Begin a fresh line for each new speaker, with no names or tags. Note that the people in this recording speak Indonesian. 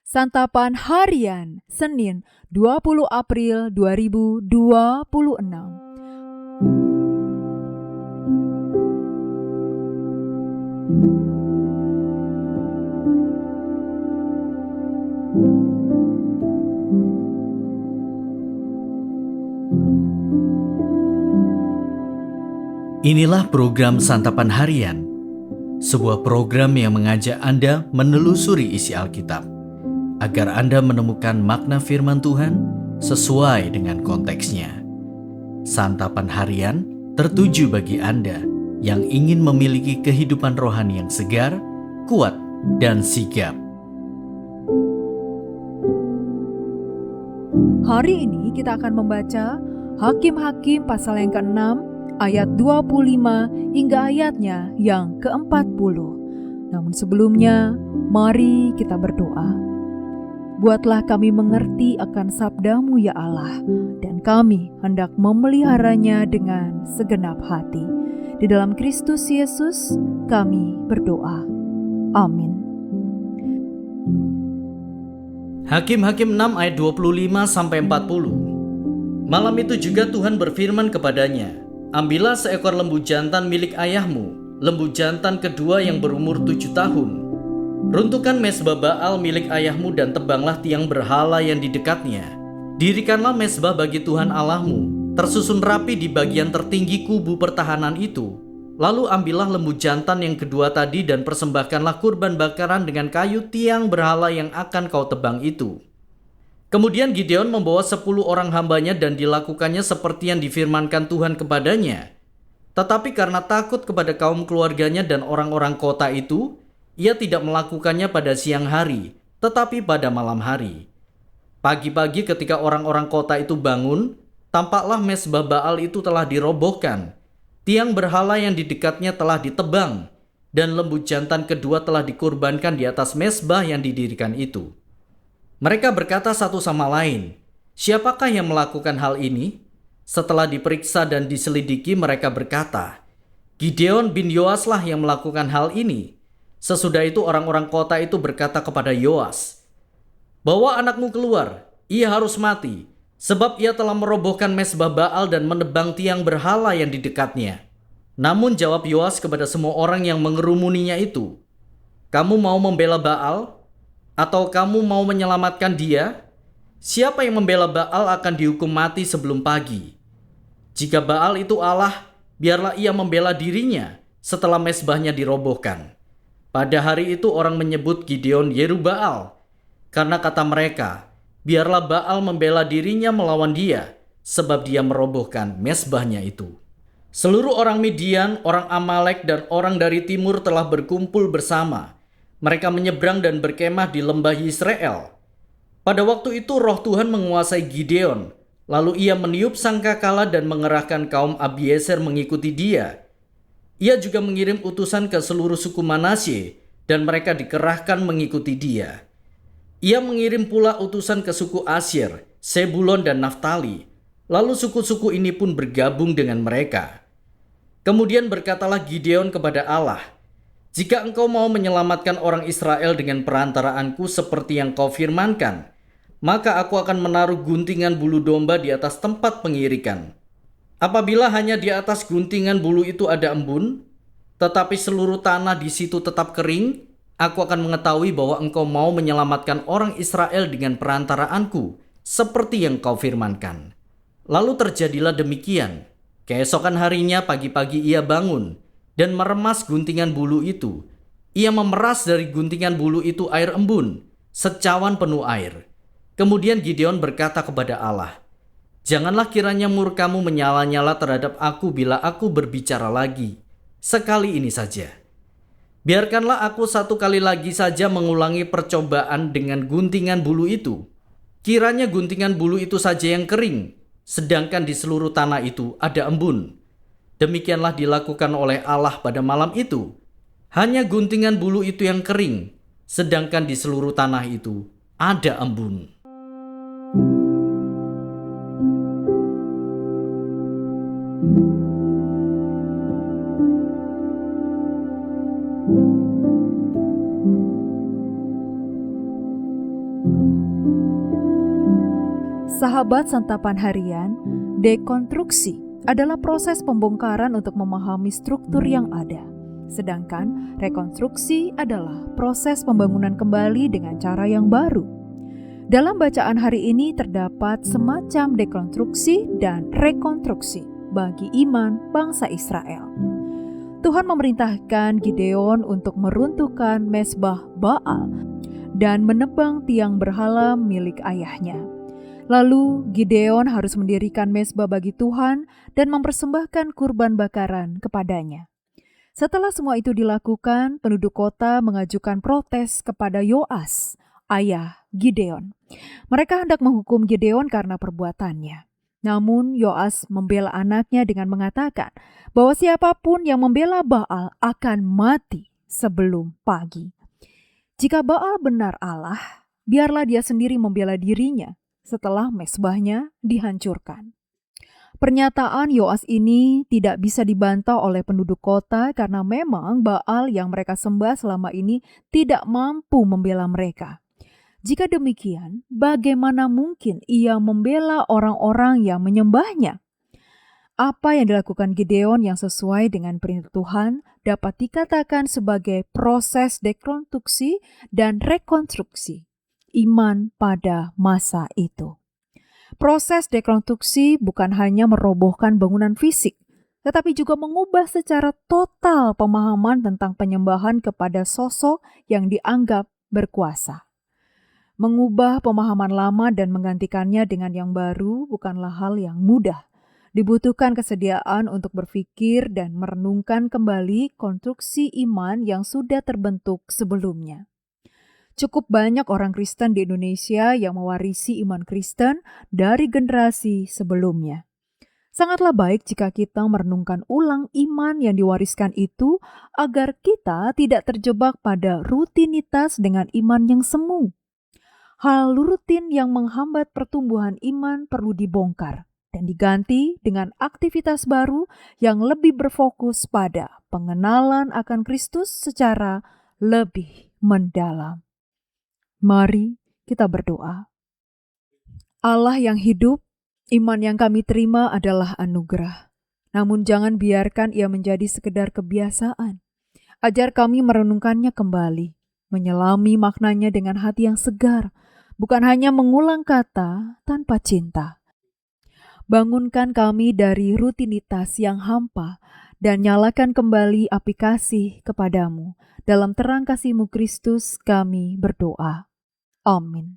Santapan Harian, Senin 20 April 2026.
Inilah program Santapan Harian, sebuah program yang mengajak Anda menelusuri isi Alkitab, agar Anda menemukan makna firman Tuhan sesuai dengan konteksnya. Santapan Harian tertuju bagi Anda yang ingin memiliki kehidupan rohani yang segar, kuat, dan sigap.
Hari ini kita akan membaca Hakim-Hakim pasal yang ke-6 ayat 25 hingga ayatnya yang ke-40. Namun sebelumnya, mari kita berdoa. Buatlah kami mengerti akan sabda-Mu ya Allah, dan kami hendak memeliharanya dengan segenap hati. Di dalam Kristus Yesus kami berdoa. Amin.
Hakim-Hakim 6 ayat 25-40. Malam itu juga Tuhan berfirman kepadanya, "Ambillah seekor lembu jantan milik ayahmu, lembu jantan kedua yang berumur 7 tahun. Runtuhkan mezbah Baal milik ayahmu dan tebanglah tiang berhala yang di dekatnya. Dirikanlah mezbah bagi Tuhan Allahmu, tersusun rapi di bagian tertinggi kubu pertahanan itu. Lalu ambillah lembu jantan yang kedua tadi dan persembahkanlah kurban bakaran dengan kayu tiang berhala yang akan kau tebang itu." Kemudian Gideon membawa 10 orang hambanya dan dilakukannya seperti yang difirmankan Tuhan kepadanya. Tetapi karena takut kepada kaum keluarganya dan orang-orang kota itu, ia tidak melakukannya pada siang hari, tetapi pada malam hari. Pagi-pagi ketika orang-orang kota itu bangun, tampaklah mezbah Baal itu telah dirobohkan, tiang berhala yang di dekatnya telah ditebang, dan lembu jantan kedua telah dikurbankan di atas mezbah yang didirikan itu. Mereka berkata satu sama lain, "Siapakah yang melakukan hal ini?" Setelah diperiksa dan diselidiki, mereka berkata, "Gideon bin Yoaslah yang melakukan hal ini." Sesudah itu orang-orang kota itu berkata kepada Yoas, "Bawa anakmu keluar, ia harus mati, sebab ia telah merobohkan mezbah Baal dan menebang tiang berhala yang di dekatnya." Namun jawab Yoas kepada semua orang yang mengerumuninya itu, "Kamu mau membela Baal? Atau kamu mau menyelamatkan dia? Siapa yang membela Baal akan dihukum mati sebelum pagi. Jika Baal itu Allah, biarlah ia membela dirinya setelah mezbahnya dirobohkan." Pada hari itu orang menyebut Gideon Yerubbaal, karena kata mereka, "Biarlah Baal membela dirinya melawan dia, sebab dia merobohkan mezbahnya itu." Seluruh orang Midian, orang Amalek, dan orang dari timur telah berkumpul bersama. Mereka menyeberang dan berkemah di lembah Yisrael. Pada waktu itu roh Tuhan menguasai Gideon. Lalu ia meniup sangkakala dan mengerahkan kaum Abiezer mengikuti dia. Ia juga mengirim utusan ke seluruh suku Manasye dan mereka dikerahkan mengikuti dia. Ia mengirim pula utusan ke suku Asyer, Sebulon dan Naftali. Lalu suku-suku ini pun bergabung dengan mereka. Kemudian berkatalah Gideon kepada Allah, "Jika engkau mau menyelamatkan orang Israel dengan perantaraanku seperti yang kau firmankan, maka aku akan menaruh guntingan bulu domba di atas tempat pengirikan. Apabila hanya di atas guntingan bulu itu ada embun, tetapi seluruh tanah di situ tetap kering, aku akan mengetahui bahwa engkau mau menyelamatkan orang Israel dengan perantaraanku, seperti yang kau firmankan." Lalu terjadilah demikian. Keesokan harinya pagi-pagi ia bangun dan meremas guntingan bulu itu. Ia memeras dari guntingan bulu itu air embun, secawan penuh air. Kemudian Gideon berkata kepada Allah, "Janganlah kiranya murkamu menyala-nyala terhadap aku bila aku berbicara lagi. Sekali ini saja. Biarkanlah aku satu kali lagi saja mengulangi percobaan dengan guntingan bulu itu. Kiranya guntingan bulu itu saja yang kering, sedangkan di seluruh tanah itu ada embun." Demikianlah dilakukan oleh Allah pada malam itu. Hanya guntingan bulu itu yang kering, sedangkan di seluruh tanah itu ada embun.
Sahabat santapan harian, dekonstruksi adalah proses pembongkaran untuk memahami struktur yang ada. Sedangkan rekonstruksi adalah proses pembangunan kembali dengan cara yang baru. Dalam bacaan hari ini terdapat semacam dekonstruksi dan rekonstruksi bagi iman bangsa Israel. Tuhan memerintahkan Gideon untuk meruntuhkan mezbah Baal dan menebang tiang berhala milik ayahnya. Lalu Gideon harus mendirikan mezbah bagi Tuhan dan mempersembahkan kurban bakaran kepadanya. Setelah semua itu dilakukan, penduduk kota mengajukan protes kepada Yoas, ayah Gideon. Mereka hendak menghukum Gideon karena perbuatannya. Namun Yoas membela anaknya dengan mengatakan bahwa siapapun yang membela Baal akan mati sebelum pagi. Jika Baal benar Allah, biarlah dia sendiri membela dirinya setelah mezbahnya dihancurkan. Pernyataan Yoas ini tidak bisa dibantah oleh penduduk kota karena memang Baal yang mereka sembah selama ini tidak mampu membela mereka. Jika demikian, bagaimana mungkin ia membela orang-orang yang menyembahnya? Apa yang dilakukan Gideon yang sesuai dengan perintah Tuhan dapat dikatakan sebagai proses dekonstruksi dan rekonstruksi iman pada masa itu. Proses dekonstruksi bukan hanya merobohkan bangunan fisik, tetapi juga mengubah secara total pemahaman tentang penyembahan kepada sosok yang dianggap berkuasa. Mengubah pemahaman lama dan menggantikannya dengan yang baru bukanlah hal yang mudah. Dibutuhkan kesediaan untuk berpikir dan merenungkan kembali konstruksi iman yang sudah terbentuk sebelumnya. Cukup banyak orang Kristen di Indonesia yang mewarisi iman Kristen dari generasi sebelumnya. Sangatlah baik jika kita merenungkan ulang iman yang diwariskan itu agar kita tidak terjebak pada rutinitas dengan iman yang semu. Hal rutin yang menghambat pertumbuhan iman perlu dibongkar dan diganti dengan aktivitas baru yang lebih berfokus pada pengenalan akan Kristus secara lebih mendalam. Mari kita berdoa. Allah yang hidup, iman yang kami terima adalah anugerah. Namun jangan biarkan ia menjadi sekedar kebiasaan. Ajar kami merenungkannya kembali, menyelami maknanya dengan hati yang segar, bukan hanya mengulang kata tanpa cinta. Bangunkan kami dari rutinitas yang hampa dan nyalakan kembali api kasih kepadamu. Dalam terang kasih-Mu Kristus kami berdoa. Amin.